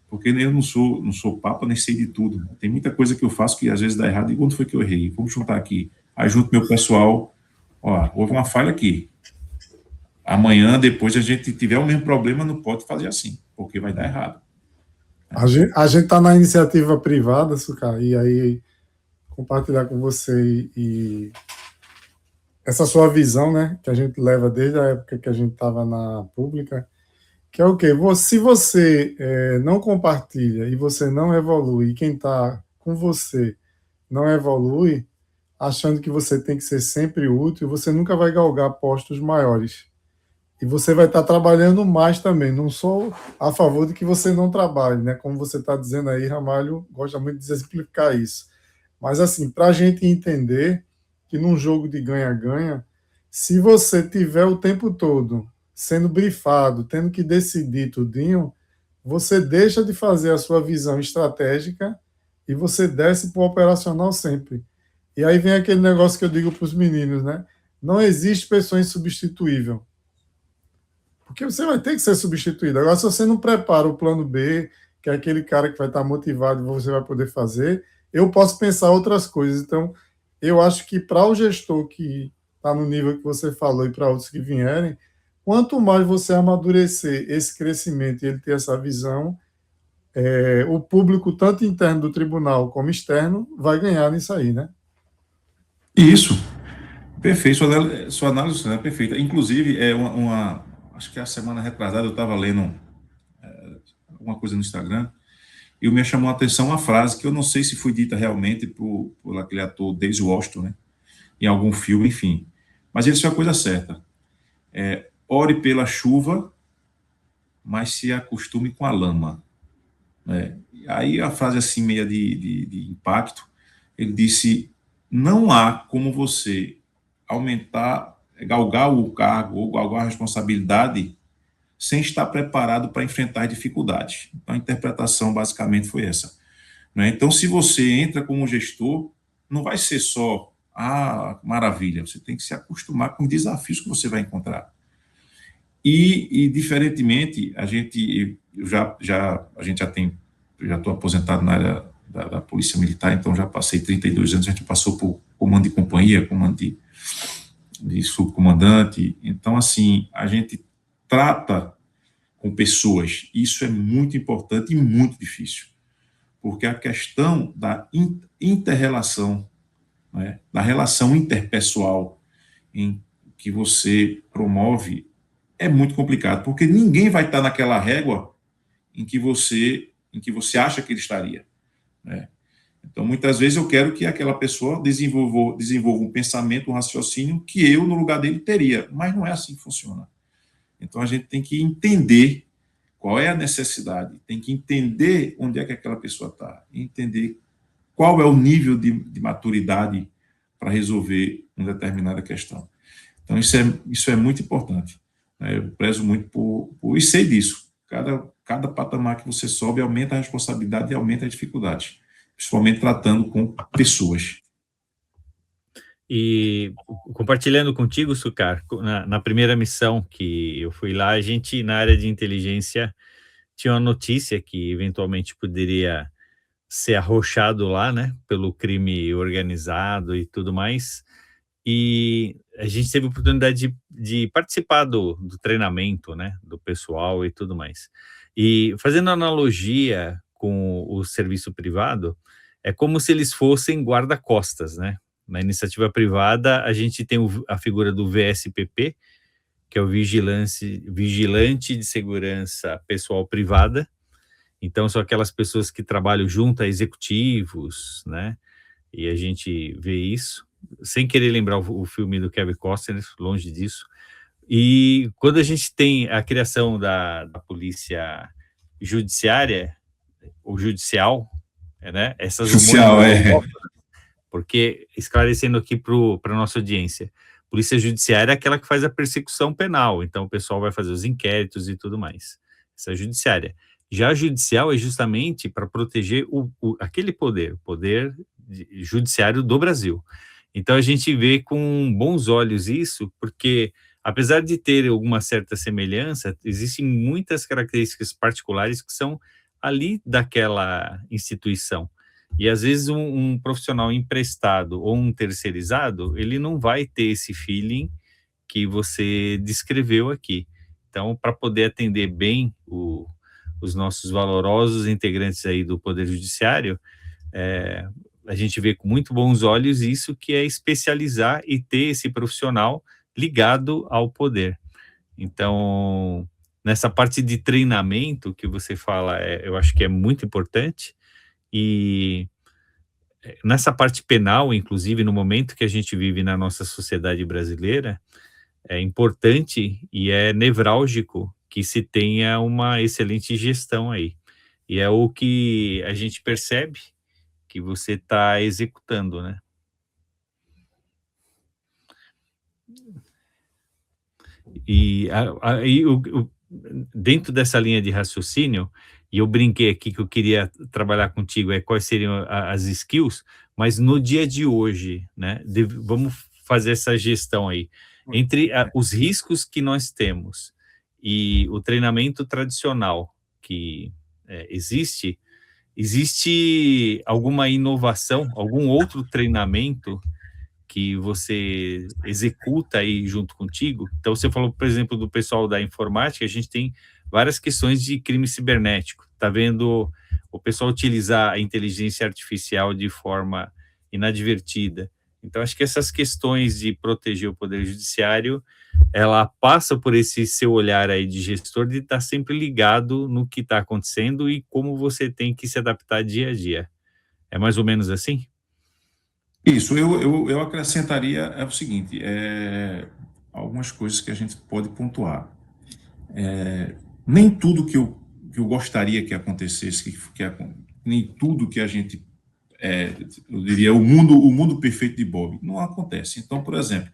Porque eu não sou papa, nem sei de tudo. Tem muita coisa que eu faço que às vezes dá errado. E quando foi que eu errei? Vamos juntar aqui. Aí junto meu pessoal, ó, houve uma falha aqui. Amanhã, depois a gente tiver o mesmo problema, não pode fazer assim, porque vai dar errado. A gente está na iniciativa privada, Sucar, e aí compartilhar com você e essa sua visão, né, que a gente leva desde a época que a gente estava na pública, que é o quê? Se você não compartilha e você não evolui, e quem está com você não evolui, achando que você tem que ser sempre útil, você nunca vai galgar postos maiores. E você vai estar trabalhando mais também. Não sou a favor de que você não trabalhe, né? Como você está dizendo aí, Ramalho gosta muito de explicar isso. Mas, assim, para a gente entender que num jogo de ganha-ganha, se você tiver o tempo todo sendo brifado, tendo que decidir tudinho, você deixa de fazer a sua visão estratégica e você desce para o operacional sempre. E aí vem aquele negócio que eu digo para os meninos, né? Não existe pessoa insubstituível. Porque você vai ter que ser substituído. Agora, se você não prepara o plano B, que é aquele cara que vai estar motivado e você vai poder fazer, eu posso pensar outras coisas. Então, eu acho que para o gestor que está no nível que você falou e para outros que vierem, quanto mais você amadurecer esse crescimento e ele ter essa visão, o público, tanto interno do tribunal como externo, vai ganhar nisso aí, né? Isso. Perfeito. Sua análise é perfeita. Inclusive, acho que a semana retrasada eu estava lendo alguma coisa no Instagram e me chamou a atenção uma frase que eu não sei se foi dita realmente por aquele ator Denzel Washington, né? Em algum filme, enfim. Mas ele disse a coisa certa. Ore pela chuva, mas se acostume com a lama. Aí a frase assim, meia de impacto, ele disse, não há como você galgar o cargo ou galgar a responsabilidade sem estar preparado para enfrentar dificuldades. Então, a interpretação basicamente foi essa. Então, se você entra como gestor, não vai ser só, maravilha, você tem que se acostumar com os desafios que você vai encontrar. E diferentemente, a gente já estou aposentado na área da Polícia Militar, então já passei 32 anos, a gente passou por comando de companhia, comando de subcomandante, então, assim, a gente trata com pessoas, isso é muito importante e muito difícil, porque a questão da inter-relação, né, da relação interpessoal em que você promove, é muito complicado, porque ninguém vai estar naquela régua em que você acha que ele estaria, né? Então, muitas vezes eu quero que aquela pessoa desenvolva um pensamento, um raciocínio que eu, no lugar dele, teria, mas não é assim que funciona. Então, a gente tem que entender qual é a necessidade, tem que entender onde é que aquela pessoa está, entender qual é o nível de maturidade para resolver uma determinada questão. Então, isso é muito importante. Eu prezo muito por e sei disso. Cada patamar que você sobe aumenta a responsabilidade e aumenta a dificuldade, principalmente tratando com pessoas. E compartilhando contigo, Sucar, na primeira missão que eu fui lá, a gente, na área de inteligência, tinha uma notícia que eventualmente poderia ser arrochado lá, né, pelo crime organizado e tudo mais. E a gente teve a oportunidade de participar do treinamento, né, do pessoal e tudo mais. E fazendo analogia com o serviço privado, é como se eles fossem guarda-costas, né? Na iniciativa privada, a gente tem a figura do VSPP, que é o vigilante de segurança pessoal privada. Então, são aquelas pessoas que trabalham junto a executivos, né? E a gente vê isso, sem querer lembrar o filme do Kevin Costner, longe disso. E quando a gente tem a criação da polícia judiciária, ou judicial, né? Essas Judicial, porque, esclarecendo aqui para a nossa audiência, polícia judiciária é aquela que faz a persecução penal, então o pessoal vai fazer os inquéritos e tudo mais. Essa é a judiciária. Já a judicial é justamente para proteger aquele poder, o poder judiciário do Brasil. Então a gente vê com bons olhos isso, porque apesar de ter alguma certa semelhança, existem muitas características particulares que são ali daquela instituição. E às vezes um profissional emprestado ou um terceirizado, ele não vai ter esse feeling que você descreveu aqui. Então, para poder atender bem os nossos valorosos integrantes aí do Poder Judiciário, a gente vê com muito bons olhos isso, que é especializar e ter esse profissional ligado ao poder. Então, nessa parte de treinamento que você fala, eu acho que é muito importante. E nessa parte penal, inclusive, no momento que a gente vive na nossa sociedade brasileira, é importante e é nevrálgico que se tenha uma excelente gestão aí. E é o que a gente percebe que você está executando, né? E aí, dentro dessa linha de raciocínio, e eu brinquei aqui que eu queria trabalhar contigo, quais seriam as skills, mas no dia de hoje, né, vamos fazer essa gestão aí, entre os riscos que nós temos e o treinamento tradicional que existe alguma inovação, algum outro treinamento que você executa aí junto contigo? Então, você falou, por exemplo, do pessoal da informática, a gente tem várias questões de crime cibernético. Está vendo o pessoal utilizar a inteligência artificial de forma inadvertida. Então, acho que essas questões de proteger o Poder Judiciário, ela passa por esse seu olhar aí de gestor, de estar sempre ligado no que está acontecendo e como você tem que se adaptar dia a dia. É mais ou menos assim? Isso, eu acrescentaria o seguinte, algumas coisas que a gente pode pontuar. Nem tudo que eu gostaria que acontecesse, nem tudo que a gente, eu diria, o mundo perfeito de Bob, não acontece. Então, por exemplo,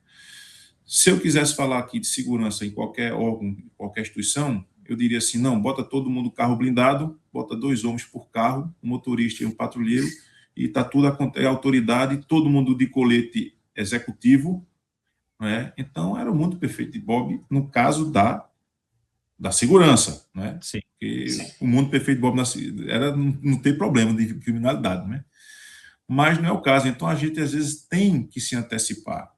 se eu quisesse falar aqui de segurança em qualquer órgão, qualquer instituição, eu diria assim, não, bota todo mundo carro blindado, bota 2 homens por carro, um motorista e um patrulheiro, e está tudo a autoridade, todo mundo de colete executivo, né? Então era o mundo perfeito de Bob, no caso da segurança, né? Sim. Porque o mundo perfeito de Bob era não ter problema de criminalidade, né? Mas não é o caso, então a gente às vezes tem que se antecipar.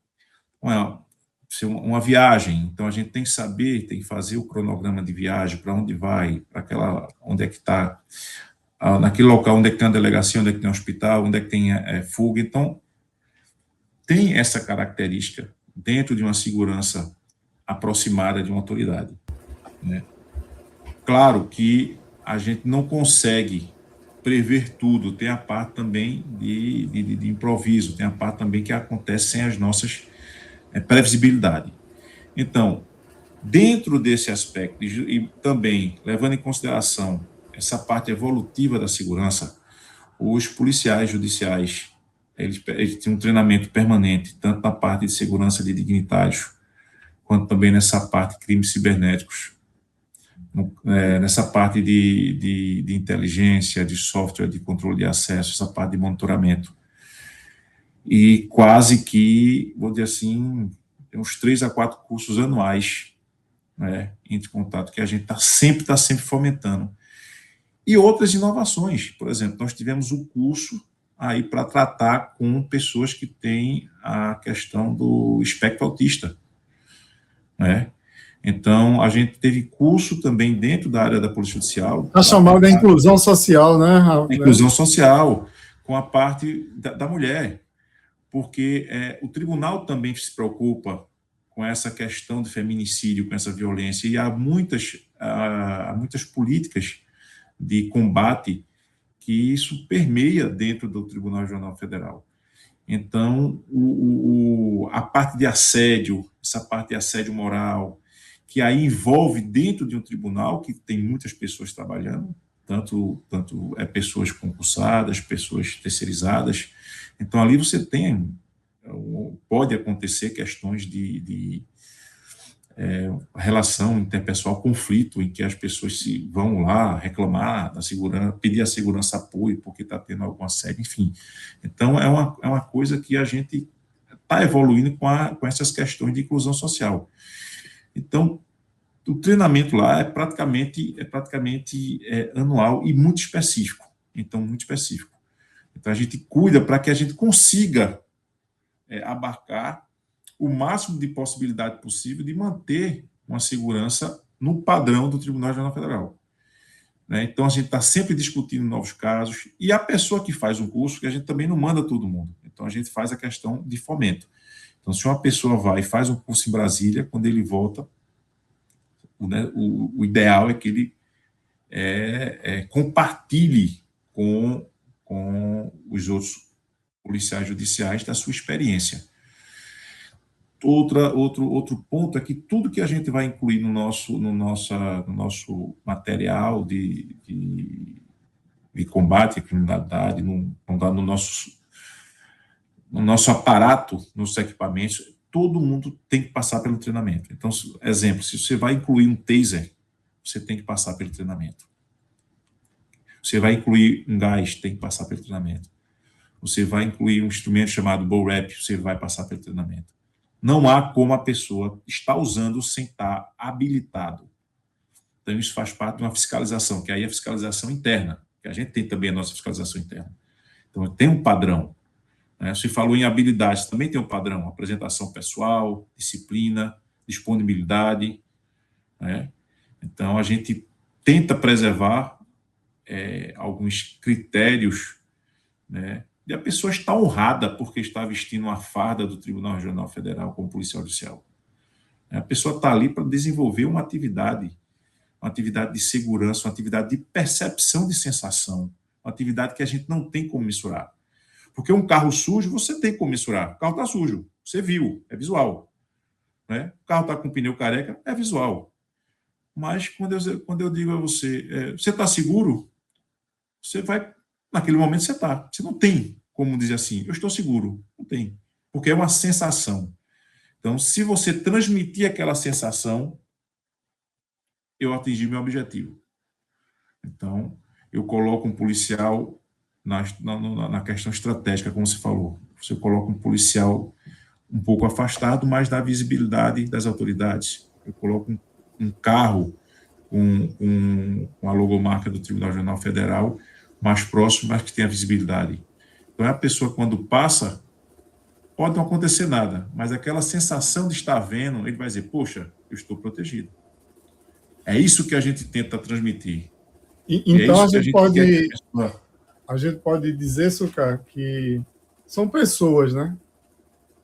Uma viagem, então a gente tem que saber, tem que fazer o cronograma de viagem, para onde vai, para onde é que está, naquele local onde é que tem uma delegacia, onde é que tem um hospital, onde é que tem fuga. Então, tem essa característica dentro de uma segurança aproximada de uma autoridade, né? Claro que a gente não consegue prever tudo, tem a parte também de improviso, tem a parte também que acontece sem as nossas previsibilidade. Então, dentro desse aspecto, e também levando em consideração essa parte evolutiva da segurança, os policiais judiciais, eles têm um treinamento permanente, tanto na parte de segurança de dignitários, quanto também nessa parte de crimes cibernéticos, nessa parte de inteligência, de software, de controle de acesso, essa parte de monitoramento. e quase que, vou dizer assim, tem uns 3 a 4 cursos anuais, né, entre contato, que a gente está sempre fomentando. E outras inovações, por exemplo, nós tivemos um curso aí para tratar com pessoas que têm a questão do espectro autista, né? Então, a gente teve curso também dentro da área da Polícia Judicial. A chamada inclusão social, né? Inclusão social, com a parte da mulher, porque o tribunal também se preocupa com essa questão do feminicídio, com essa violência, e há muitas políticas de combate que isso permeia dentro do Tribunal Regional Federal. Então, a parte de assédio, essa parte de assédio moral, que aí envolve dentro de um tribunal que tem muitas pessoas trabalhando, tanto pessoas concursadas, pessoas terceirizadas. Então, ali você pode acontecer questões de relação interpessoal, conflito, em que as pessoas vão lá reclamar da segurança, pedir à segurança apoio porque está tendo algum assédio, enfim. Então, é uma coisa que a gente está evoluindo com essas questões de inclusão social. Então, o treinamento lá é praticamente anual e muito específico. Então, a gente cuida para que a gente consiga abarcar o máximo de possibilidade possível de manter uma segurança no padrão do Tribunal Regional Federal. Né? Então, a gente está sempre discutindo novos casos, e a pessoa que faz um curso, que a gente também não manda todo mundo. Então, a gente faz a questão de fomento. Então, se uma pessoa vai e faz um curso em Brasília, quando ele volta, o ideal é que ele compartilhe com os outros policiais judiciais da sua experiência. Outro ponto é que tudo que a gente vai incluir no nosso material de combate à criminalidade, no nosso aparato, nos equipamentos, todo mundo tem que passar pelo treinamento. Então, exemplo, se você vai incluir um taser, você tem que passar pelo treinamento. Você vai incluir um gás, tem que passar pelo treinamento. Você vai incluir um instrumento chamado BORAP, você vai passar pelo treinamento. Não há como a pessoa estar usando sem estar habilitado. Então, isso faz parte de uma fiscalização, que aí é a fiscalização interna, que a gente tem também a nossa fiscalização interna. Então, tem um padrão. Né? Se falou em habilidades, também tem um padrão: apresentação pessoal, disciplina, disponibilidade. Né? Então, a gente tenta preservar alguns critérios, né, de a pessoa estar honrada porque está vestindo uma farda do Tribunal Regional Federal como policial judicial. A pessoa está ali para desenvolver uma atividade de segurança, uma atividade de percepção de sensação, uma atividade que a gente não tem como mensurar. Porque um carro sujo, você tem como mensurar. O carro está sujo, você viu, é visual. Né? O carro está com pneu careca, é visual. Mas quando eu digo a você, você está seguro? Você vai, naquele momento você está. Você não tem como dizer assim, eu estou seguro. Não tem. Porque é uma sensação. Então, se você transmitir aquela sensação, eu atingi meu objetivo. Então, eu coloco um policial na questão estratégica, como você falou. Você coloca um policial um pouco afastado, mas dá visibilidade das autoridades. Eu coloco um carro com a logomarca do Tribunal Regional Federal mais próximo, mas que tenha visibilidade. Então, a pessoa, quando passa, pode não acontecer nada, mas aquela sensação de estar vendo, ele vai dizer, poxa, eu estou protegido. É isso que a gente tenta transmitir. Então, a gente pode dizer, Sucar, que são pessoas, né?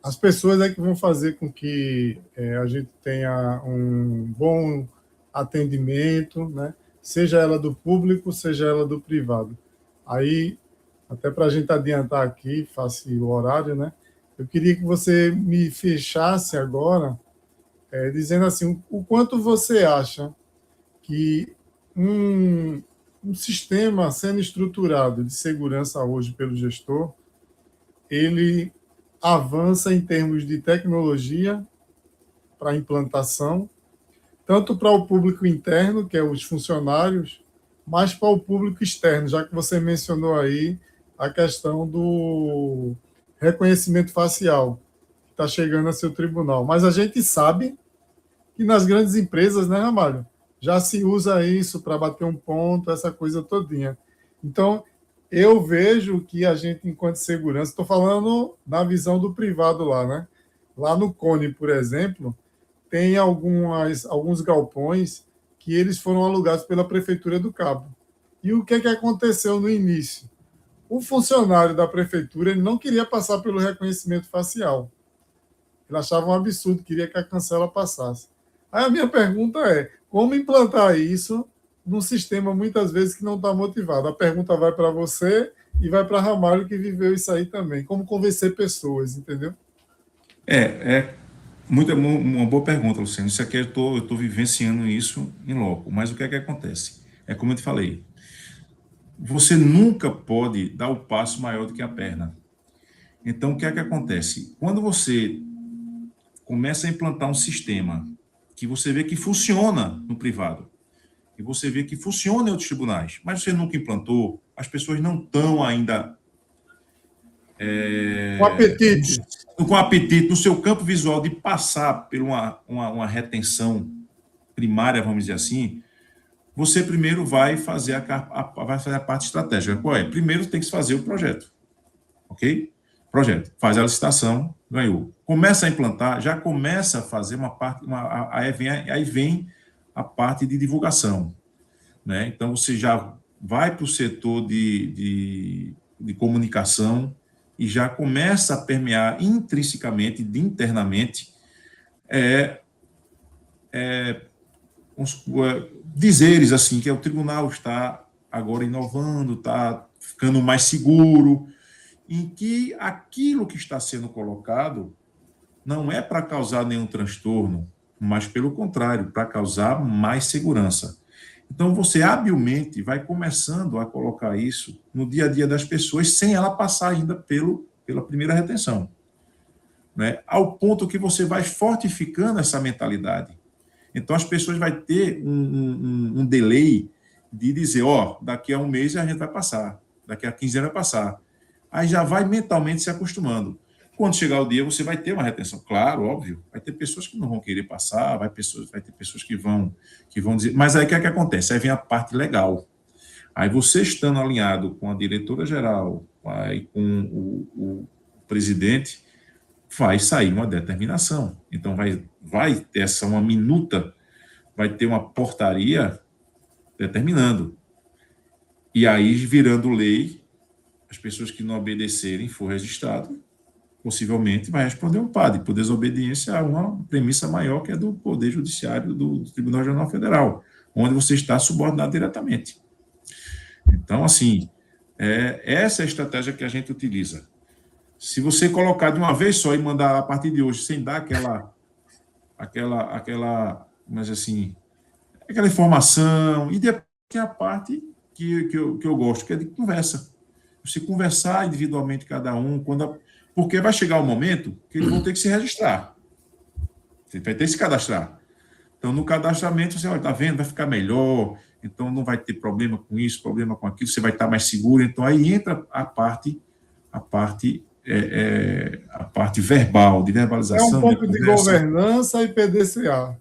As pessoas é que vão fazer com que a gente tenha um bom atendimento, né? Seja ela do público, seja ela do privado. Aí, até para a gente adiantar aqui, faça o horário, né? Eu queria que você me fechasse agora, dizendo assim, o quanto você acha que um sistema sendo estruturado de segurança hoje pelo gestor, ele avança em termos de tecnologia para implantação, tanto para o público interno, que é os funcionários, mas para o público externo, já que você mencionou aí a questão do reconhecimento facial, que está chegando a seu tribunal. Mas a gente sabe que nas grandes empresas, né, Ramalho, já se usa isso para bater um ponto, essa coisa todinha. Então, eu vejo que a gente, enquanto segurança, estou falando na visão do privado lá, né? Lá no Cone, por exemplo, tem alguns galpões que eles foram alugados pela Prefeitura do Cabo. E o que é que aconteceu no início? O funcionário da prefeitura ele não queria passar pelo reconhecimento facial. Ele achava um absurdo, queria que a cancela passasse. Aí a minha pergunta é, como implantar isso num sistema, muitas vezes, que não está motivado? A pergunta vai para você e vai para Ramalho, que viveu isso aí também. Como convencer pessoas, entendeu? Uma boa pergunta, Luciano. Isso aqui eu estou vivenciando isso em loco. Mas o que é que acontece? É como eu te falei, você nunca pode dar o passo maior do que a perna. Então, o que é que acontece? Quando você começa a implantar um sistema que você vê que funciona no privado, e você vê que funciona em outros tribunais, mas você nunca implantou, as pessoas não estão ainda O apetite. com apetite no seu campo visual de passar por uma retenção primária, vamos dizer assim. Você primeiro vai fazer a parte estratégica. Qual é? Primeiro tem que se fazer o projeto. Ok? Projeto. Faz a licitação, ganhou. Começa a implantar, já começa a fazer uma parte, aí vem a parte de divulgação. Né? Então, você já vai para o setor de comunicação e já começa a permear intrinsecamente, internamente, dizeres assim, que o tribunal está agora inovando, está ficando mais seguro, em que aquilo que está sendo colocado não é para causar nenhum transtorno, mas, pelo contrário, para causar mais segurança. Então, você habilmente vai começando a colocar isso no dia a dia das pessoas, sem ela passar ainda pela primeira retenção. Né? Ao ponto que você vai fortificando essa mentalidade. Então, as pessoas vão ter um delay de dizer, daqui a um mês a gente vai passar, daqui a 15 anos vai passar. Aí já vai mentalmente se acostumando. Quando chegar o dia, você vai ter uma retenção. Claro, óbvio, vai ter pessoas que não vão querer passar, vai ter pessoas que vão dizer... Mas aí o que é que acontece? Aí vem a parte legal. Aí você estando alinhado com a diretora-geral, com o presidente, vai sair uma determinação. Então, vai ter uma minuta, vai ter uma portaria determinando. E aí, virando lei, as pessoas que não obedecerem, for registrado, possivelmente vai responder um PAD, por desobediência a uma premissa maior, que é do Poder Judiciário do Tribunal Regional Federal, onde você está subordinado diretamente. Então, assim, essa é a estratégia que a gente utiliza. Se você colocar de uma vez só e mandar a partir de hoje, sem dar mas assim, aquela informação, e depois tem a parte que eu gosto, que é de conversa. Você conversar individualmente cada um, porque vai chegar o momento que eles vão ter que se registrar. Você vai ter que se cadastrar. Então, no cadastramento, você vai vendo, vai ficar melhor, então não vai ter problema com isso, problema com aquilo, você vai estar mais seguro. Então, aí entra a parte verbal, de verbalização. É um pouco de governança e PDCA.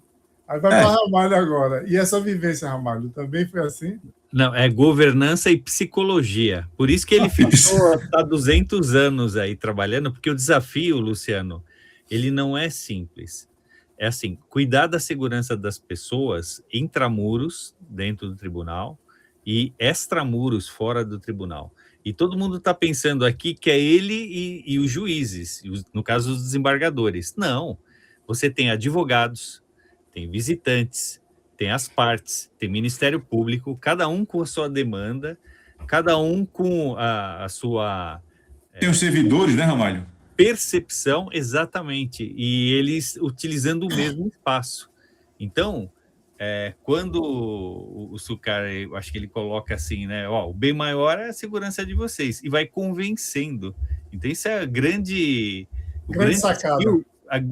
Aí vai para Ramalho agora. E essa vivência, Ramalho, também foi assim? Não, é governança e psicologia. Por isso que ele ficou há 200 anos aí trabalhando, porque o desafio, Luciano, ele não é simples. É assim, cuidar da segurança das pessoas intramuros, dentro do tribunal, e extramuros, fora do tribunal. E todo mundo está pensando aqui que é ele e os juízes, no caso, os desembargadores. Não, você tem advogados, tem visitantes, tem as partes, tem Ministério Público, cada um com a sua demanda, cada um com a sua... Tem os servidores, né, Ramalho? Percepção, exatamente, e eles utilizando o mesmo espaço. Então, quando o Sucar, eu acho que ele coloca assim, né, o bem maior é a segurança de vocês, e vai convencendo. Então, isso é o grande sacada.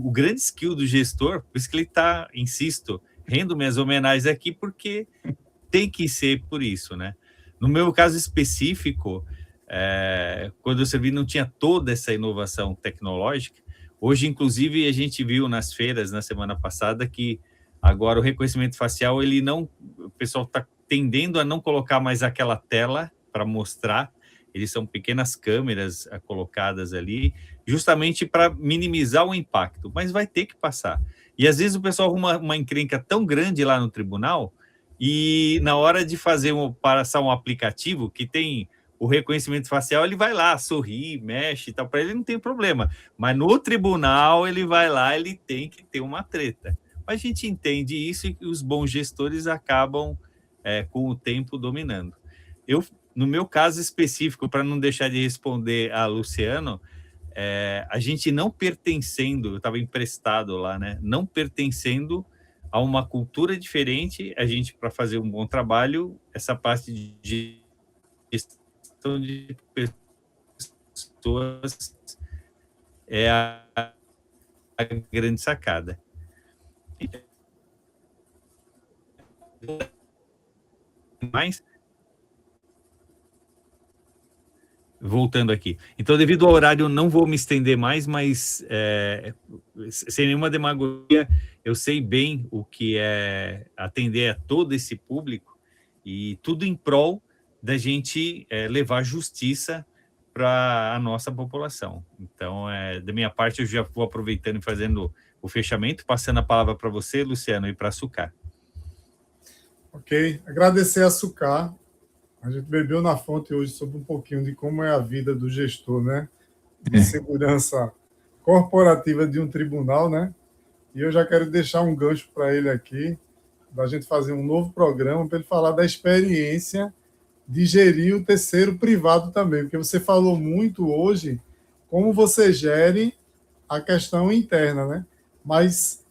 O grande skill do gestor, por isso que ele está, insisto, rendo minhas homenagens aqui, porque tem que ser por isso, né? No meu caso específico, quando eu servi, não tinha toda essa inovação tecnológica. Hoje, inclusive, a gente viu nas feiras, na semana passada, que agora o reconhecimento facial, o pessoal está tendendo a não colocar mais aquela tela para mostrar, eles são pequenas câmeras colocadas ali, justamente para minimizar o impacto, mas vai ter que passar. E às vezes o pessoal arruma uma encrenca tão grande lá no tribunal, e na hora de passar um aplicativo que tem o reconhecimento facial, ele vai lá, sorri, mexe e tal, para ele não tem problema. Mas no tribunal, ele vai lá, ele tem que ter uma treta. Mas a gente entende isso e os bons gestores acabam, com o tempo, dominando. No meu caso específico, para não deixar de responder a Luciano, a gente não pertencendo, eu estava emprestado lá, né? Não pertencendo a uma cultura diferente, a gente, para fazer um bom trabalho, essa parte de gestão de pessoas é a grande sacada. Mas, voltando aqui. Então, devido ao horário, eu não vou me estender mais, mas sem nenhuma demagogia, eu sei bem o que é atender a todo esse público e tudo em prol da gente levar justiça para a nossa população. Então, da minha parte, eu já vou aproveitando e fazendo o fechamento, passando a palavra para você, Luciano, e para a Sucar. Ok. Agradecer a Sucar. A gente bebeu na fonte hoje sobre um pouquinho de como é a vida do gestor, né? De segurança corporativa de um tribunal, né? E eu já quero deixar um gancho para ele aqui, da gente fazer um novo programa para ele falar da experiência de gerir o terceiro privado também, porque você falou muito hoje como você gere a questão interna, né? Mas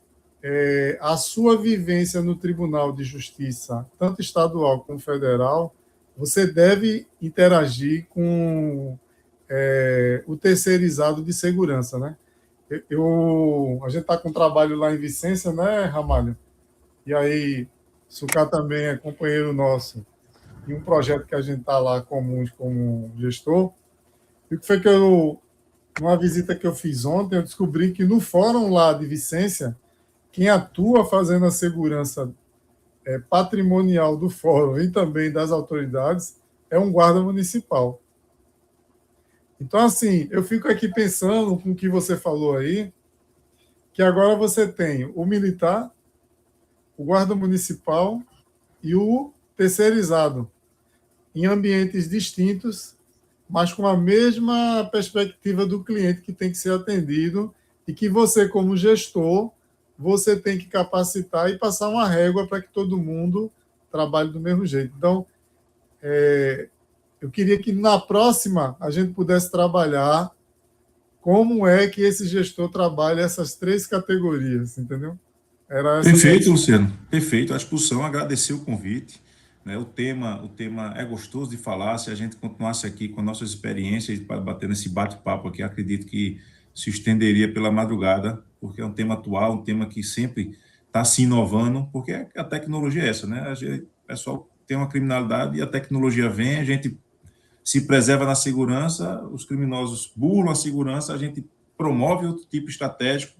a sua vivência no Tribunal de Justiça, tanto estadual como federal, você deve interagir com o terceirizado de segurança, né? A gente está com um trabalho lá em Vicência, né, Ramalho? E aí, Sucar também é companheiro nosso em um projeto que a gente está lá como gestor. E o que foi que numa visita que eu fiz ontem, eu descobri que no fórum lá de Vicência, quem atua fazendo a segurança patrimonial do fórum e também das autoridades é um guarda municipal. Então, assim, eu fico aqui pensando com o que você falou aí, que agora você tem o militar, o guarda municipal e o terceirizado, em ambientes distintos, mas com a mesma perspectiva do cliente que tem que ser atendido e que você, como gestor, você tem que capacitar e passar uma régua para que todo mundo trabalhe do mesmo jeito. Então, eu queria que na próxima a gente pudesse trabalhar como é que esse gestor trabalha essas três categorias, entendeu? Perfeito, Luciano. Perfeito. A discussão, agradecer o convite. Né? O tema é gostoso de falar. Se a gente continuasse aqui com nossas experiências, batendo esse bate-papo aqui, acredito que se estenderia pela madrugada, porque é um tema atual, um tema que sempre está se inovando, porque a tecnologia é essa, né? O pessoal tem uma criminalidade e a tecnologia vem, a gente se preserva na segurança, os criminosos burlam a segurança, a gente promove outro tipo estratégico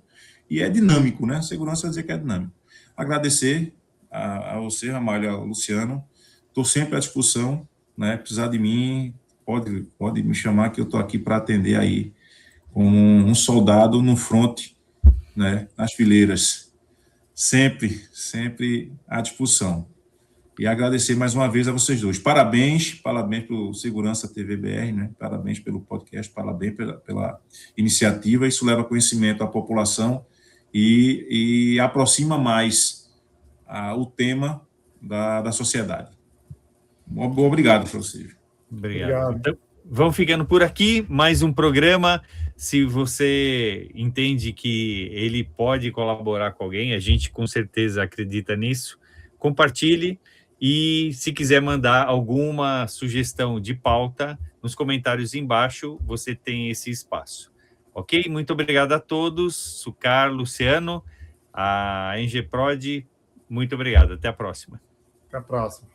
e é dinâmico, né? Segurança é dizer que é dinâmico. Agradecer a você, Ramalho, ao Luciano. Estou sempre à disposição, né? Precisar de mim, pode me chamar que eu estou aqui para atender aí como um soldado no fronte, né? Nas fileiras. Sempre à disposição. E agradecer mais uma vez a vocês dois. Parabéns pelo Segurança TV BR, né? Parabéns pelo podcast, parabéns pela iniciativa. Isso leva conhecimento à população e aproxima mais o tema da sociedade. Obrigado para vocês. Obrigado. Então, vamos ficando por aqui. Mais um programa. Se você entende que ele pode colaborar com alguém, a gente com certeza acredita nisso, compartilhe. E se quiser mandar alguma sugestão de pauta, nos comentários embaixo você tem esse espaço. Ok? Muito obrigado a todos. Sucar, Luciano, a NGProd, muito obrigado. Até a próxima. Até a próxima.